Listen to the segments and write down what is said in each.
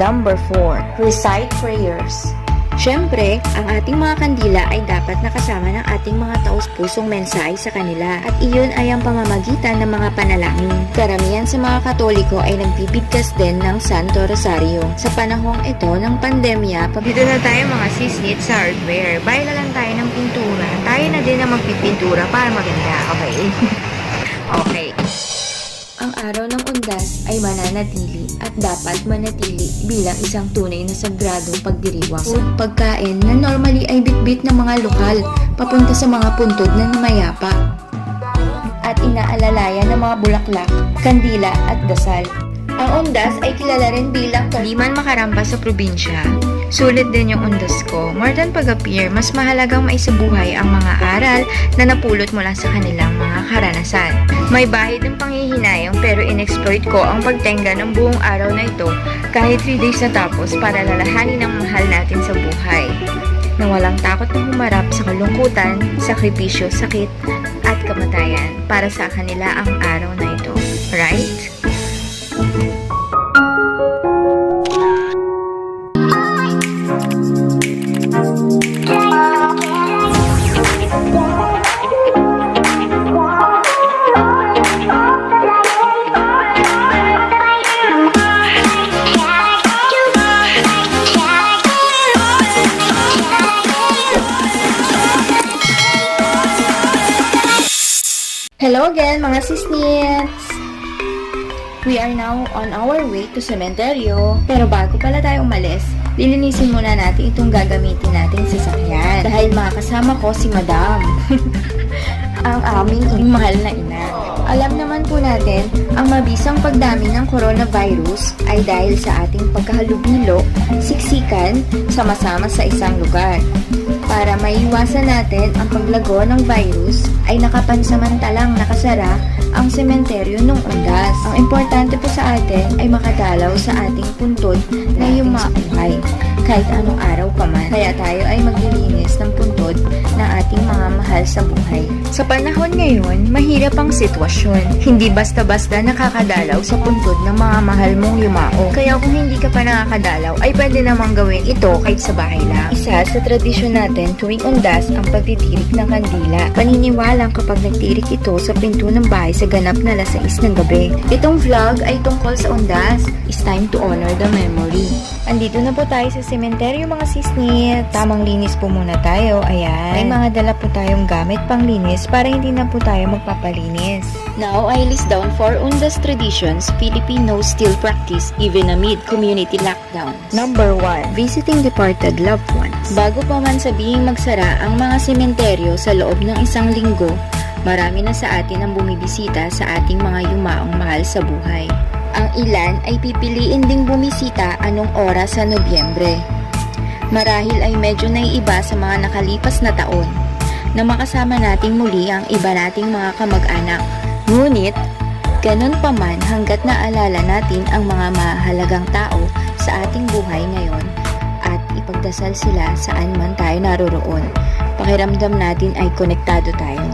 Number 4. Recite prayers. Siyempre, ang ating mga kandila ay dapat nakasama ng ating mga taus-pusong mensahe sa kanila at iyon ay ang pamamagitan ng mga panalangin. Karamihan sa mga Katoliko ay nagbibigkas din ng Santo Rosario. Sa panahong ito ng pandemya, Dito na tayo mga sisnit sa hardware. Buy na lang tayo ng pintura. Tayo na din ang magpipintura para maganda. Okay? Okay. ang araw ng undas ay mananatili at dapat manatili bilang isang tunay na sagradong pagdiriwang. Food, pagkain na normally ay bitbit ng mga lokal papunta sa mga puntod na namayapa at inaalalayan ng mga bulaklak, kandila at dasal. Ang undas ay kilala rin bilang Di man makarampas sa probinsya, sulit din yung undas ko. More than pag-appear, mas mahalagang maisabuhay ang mga aral na napulot mula sa kanilang mga karanasan. May bahid ng panghihinayang pero inexploit ko ang pagtenga ng buong araw na ito kahit 3 days na tapos para lalahanin ang mahal natin sa buhay. Na walang takot na humarap sa kalungkutan, sakripisyo, sakit at kamatayan para sa kanila ang araw na ito. Right? Hello again mga sisnits! We are now on our way to sementeryo. Pero bago pala tayo umalis, lilinisin muna natin itong gagamitin nating sasakyan. Dahil makakasama ko si Madam, ang aming mahal na ina. Alam naman po natin, ang mabisang pagdami ng coronavirus ay dahil sa ating pagkahalubilo, siksikan, sama-sama sa isang lugar. Para maiwasan natin ang paglago ng virus, ay nakapansamantalang nakasara ang sementeryo ng undas. Ang importante po sa atin ay makadalaw sa ating puntod na yumabuhay kahit anong araw pa man. Kaya tayo ay maglilinis ng puntod ng ating mga mahal sa buhay. Sa panahon ngayon, mahirap ang sitwasyon. Hindi basta-basta nakakadalaw sa puntod ng mga mahal mong yumao. Kaya kung hindi ka pa nakakadalaw, ay pwede namang gawin ito kahit sa bahay lang. Isa sa tradisyon natin tuwing undas ang pagtitirik ng kandila. Paniniwalang kapag nagtirik ito sa pinto ng bahay sa ganap na 6 ng gabi. Itong vlog ay tungkol sa undas. It's time to honor the memory. Andito na po tayo sa sementeryo mga sisnit. Tamang linis po muna tayo. Ayan. May mga dala po tayong gamit pang linis para hindi na po tayo magpapalinis. Now, I list down 4 undas traditions Filipinos still practice even amid community lockdowns. Number 1. Visiting departed loved ones. Bago pa man sabihing magsara ang mga sementeryo sa loob ng isang linggo, marami na sa atin ang bumibisita sa ating mga yumaong mahal sa buhay. Ang ilan ay pipiliin ding bumisita anong oras sa Nobyembre. Marahil ay medyo naiiba sa mga nakalipas na taon na makasama nating muli ang iba nating mga kamag-anak. Ngunit, ganun pa man hanggat naalala natin ang mga mahalagang tao sa ating buhay ngayon at ipagdasal sila saan man tayo naroroon. Pakiramdam natin ay konektado tayo.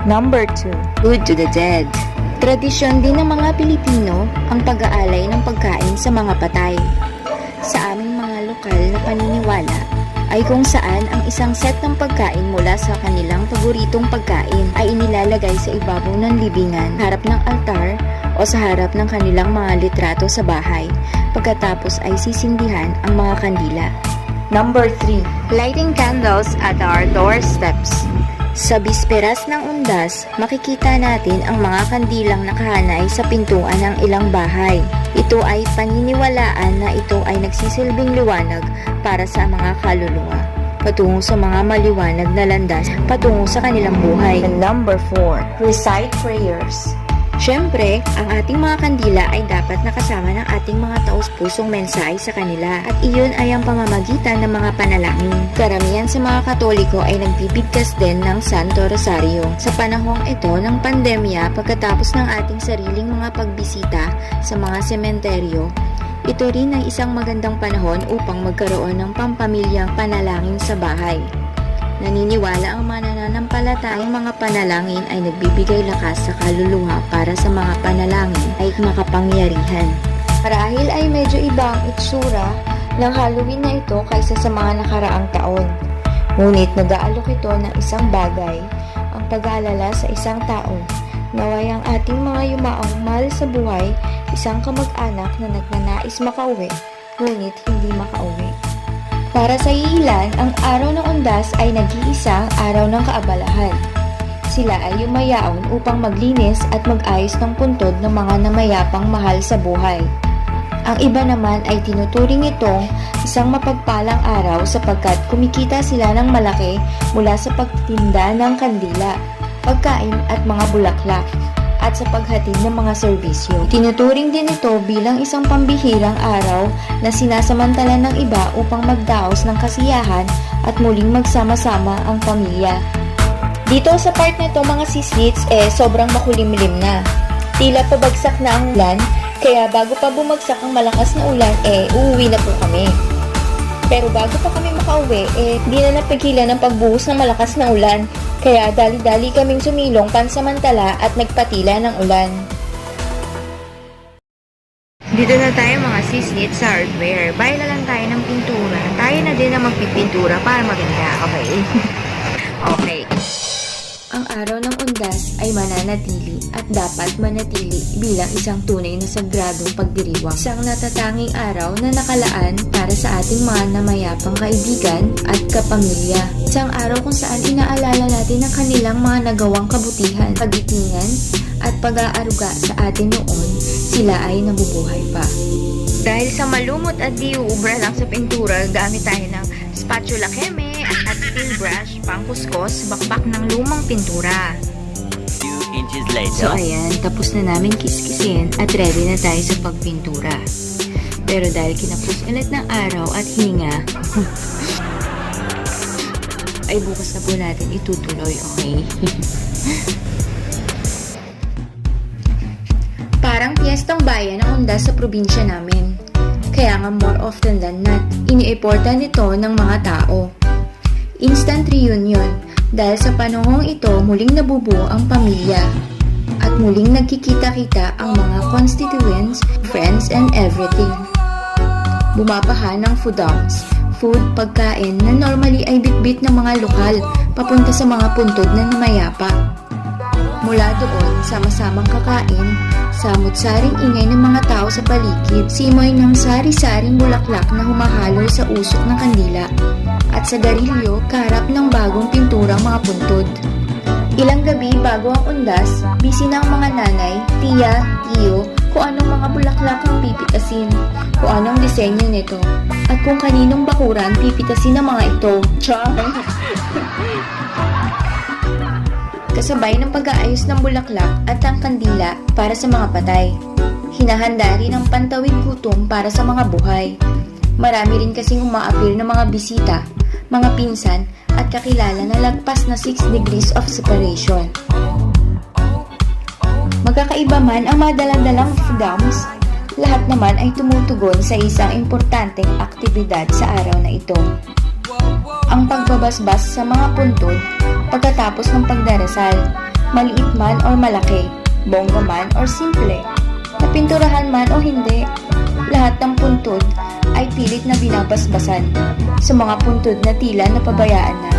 Number 2. Food to the dead. Tradisyon din ng mga Pilipino ang pag-aalay ng pagkain sa mga patay. Sa aming mga lokal na paniniwala ay kung saan ang isang set ng pagkain mula sa kanilang paboritong pagkain ay inilalagay sa ibabaw ng libingan, harap ng altar o sa harap ng kanilang mga litrato sa bahay. Pagkatapos ay sisindihan ang mga kandila. Number 3. Lighting candles at our doorsteps. Sa bisperas ng undas, makikita natin ang mga kandilang nakahanay sa pintuan ng ilang bahay. Ito ay paniniwalaan na ito ay nagsisilbing liwanag para sa mga kaluluwa, patungo sa mga maliwanag na landas, patungo sa kanilang buhay. And number 4. Recite prayers. Siyempre, ang ating mga kandila ay dapat nakasama ng ating mga taus-pusong mensahe sa kanila at iyon ay ang pamamagitan ng mga panalangin. Karamihan sa mga Katoliko ay nagbibigkas din ng Santo Rosario. Sa panahong ito ng pandemya, pagkatapos ng ating sariling mga pagbisita sa mga sementeryo, ito rin ay isang magandang panahon upang magkaroon ng pampamilyang panalangin sa bahay. Naniniwala ang mga nananampalatayang mga panalangin ay nagbibigay lakas sa kaluluwa para sa mga panalangin ay makapangyarihan. Marahil ay medyo ibang itsura ng Halloween na ito kaysa sa mga nakaraang taon. Ngunit nag-aalok ito ng isang bagay, ang pag-aalala sa isang tao. Naway ang ating mga yumaong mahal sa buhay, isang kamag-anak na nagnanais makauwi, ngunit hindi makauwi. Para sa ilan, ang araw ng Undas ay nag-iisang araw ng kaabalahan. Sila ay yumayaon upang maglinis at mag-ayos ng puntod ng mga namayapang mahal sa buhay. Ang iba naman ay tinuturing itong isang mapagpalang araw sapagkat kumikita sila ng malaki mula sa pagtitinda ng kandila, pagkain at mga bulaklak at sa paghatid ng mga serbisyo. Tinuturing din ito bilang isang pambihirang araw na sinasamantala ng iba upang magdaos ng kasiyahan at muling magsama-sama ang pamilya. Dito sa part na ito mga sisnits sobrang makulimlim na. Tila pabagsak na ang ulan, kaya bago pa bumagsak ang malakas na ulan uuwi na po kami. Pero bago pa kami makauwi di na napigilan ang pagbuhos ng malakas na ulan, kaya dali-dali kaming sumilong pansamantala at nagpatila ng ulan. Dito na tayo mga sisnit sa hardware. Buy na lang tayo ng pintura. Tayo na din ang magpipintura para maganda. Okay? Okay. Ang araw ng Undas ay mananatili at dapat manatili bilang isang tunay na sagradong pagdiriwang. Isang natatanging araw na nakalaan para sa ating mga namayapang kaibigan at kapamilya. Isang araw kung saan inaalala natin ang kanilang mga nagawang kabutihan, pagitingan at pag-aaruga sa atin noon sila ay nabubuhay pa. Dahil sa malumot at di uubra lang sa pintura, gamit tayo ng spatula keme at steel brush pangkuskos bakbak ng lumang pintura. 2 inches later. So ayan, tapos na namin kiskisin at ready na tayo sa pagpintura. Pero dahil kinapos ulit ng araw at hinga, ay bukas na po natin itutuloy, okay? Parang piyestang bayan ang Undas sa probinsya namin. Kaya nga more often than not, iniiportan ito ng mga tao. Instant reunion dahil sa panahong ito muling nabubuo ang pamilya at muling nagkikita-kita ang mga constituents, friends and everything. Bumapaha ng foodums, food, pagkain na normally ay bitbit ng mga lokal papunta sa mga puntod na namayapa. Mula doon, sama-samang kakain, samut-saring ingay ng mga tao sa paligid, simoy ng sari-saring bulaklak na humahalo sa usok ng kandila, at sa garilyo, karap ng bagong pinturang mga puntod. Ilang gabi bago ang Undas, busy na ang mga nanay, tiya, tiyo, kung anong mga bulaklak ang pipitasin, kung anong disenyo nito, at kung kaninong bakuran pipitasin ng mga ito. Char! Kasabay ng pag-aayos ng bulaklak at ang kandila para sa mga patay. Hinahanda rin ang pantawid gutom para sa mga buhay. Marami rin kasing umaapir ng mga bisita, mga pinsan at kakilala na lagpas na 6 degrees of separation. Magkakaiba man ang mga daladalang foodums, lahat naman ay tumutugon sa isang importanteng aktibidad sa araw na ito. Ang pagbabasbas sa mga puntod pagkatapos ng pagdarasal, maliit man o malaki, bongga man o simple, napinturahan man o hindi, lahat ng puntod ay pilit na binabasbasan. Sa mga puntod na tila napabayaan na,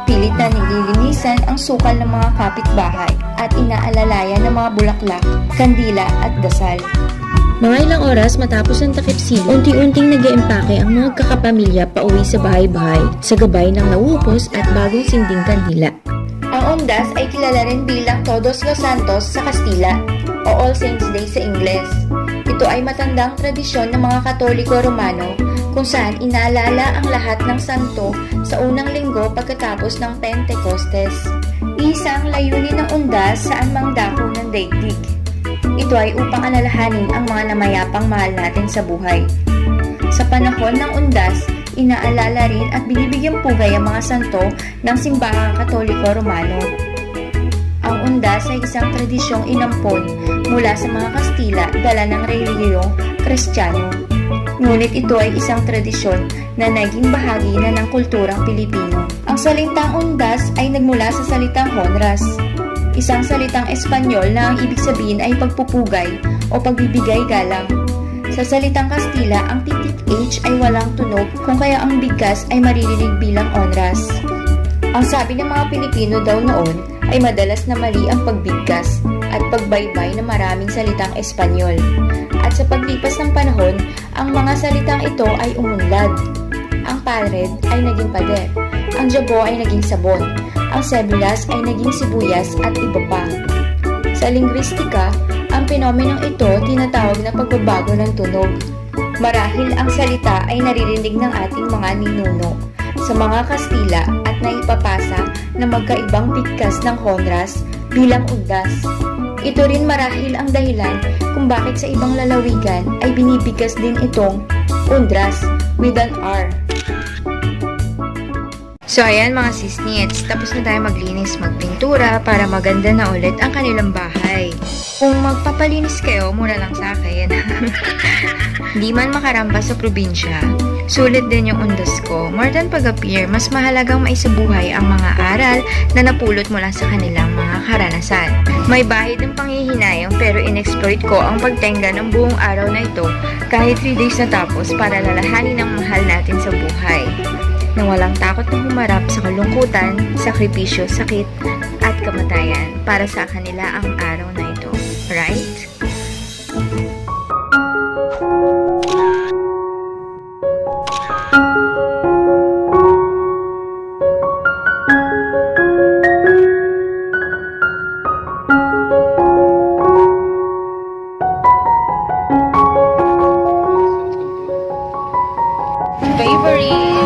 pilit na nililinisan ang sukal ng mga kapitbahay at inaalalayan ng mga bulaklak, kandila at dasal. Mga ilang oras matapos ang takip siling, unti-unting nag-iimpake ang mga kakapamilya pauwi sa bahay-bahay sa gabay ng nauupos at bagong sinding kandila. Ang Undas ay kilala rin bilang Todos los Santos sa Kastila o All Saints Day sa Ingles. Ito ay matandang tradisyon ng mga Katoliko Romano kung saan inaalala ang lahat ng santo sa unang linggo pagkatapos ng Pentecostes. Isang layunin ng Undas saan mang dako ng daigdig. Ito ay upang alalahanin ang mga namayapang mahal natin sa buhay. Sa panahon ng Undas, inaalala rin at binibigyang pugay ang mga santo ng Simbahang Katoliko Romano. Ang Undas ay isang tradisyong inampon mula sa mga Kastila dala ng relihiyong Kristiyano. Ngunit ito ay isang tradisyon na naging bahagi na ng kulturang Pilipino. Ang salitang Undas ay nagmula sa salitang Honras, isang salitang Espanyol na ang ibig sabihin ay pagpupugay o pagbibigay galang. Sa salitang Kastila, ang titik H ay walang tunog kung kaya ang bigkas ay maririnig bilang onras. Ang sabi ng mga Pilipino daw noon ay madalas na mali ang pagbigkas at pagbaybay ng maraming salitang Espanyol. At sa paglipas ng panahon, ang mga salitang ito ay umunlad. Ang pared ay naging pader, ang jabo ay naging sabon, ang sebulas ay naging sibuyas at iba pa. Sa lingwistika, ang penomenong ito tinatawag na pagbabago ng tunog. Marahil ang salita ay naririnig ng ating mga ninuno sa mga Kastila at naipapasa na magkaibang bigkas ng honras bilang undas. Ito rin marahil ang dahilan kung bakit sa ibang lalawigan ay binibigkas din itong undras with an R. So ayan mga sisnits, tapos na tayo maglinis, magpintura para maganda na ulit ang kanilang bahay. Kung magpapalinis kayo, mura lang sa akin. Di man makarampas sa probinsya, sulit din yung undas ko. More than pag-appear, mas mahalagang maisabuhay ang mga aral na napulot mula sa kanilang mga karanasan. May bahid ng panghihinayang pero inexploit ko ang pagtengga ng buong araw na ito kahit 3 days na tapos para lalahanin ang mahal natin sa buhay. Na walang takot na humarap sa kalungkutan, sakripisyo, sakit, at kamatayan para sa kanila ang araw na ito. Right? Favorite!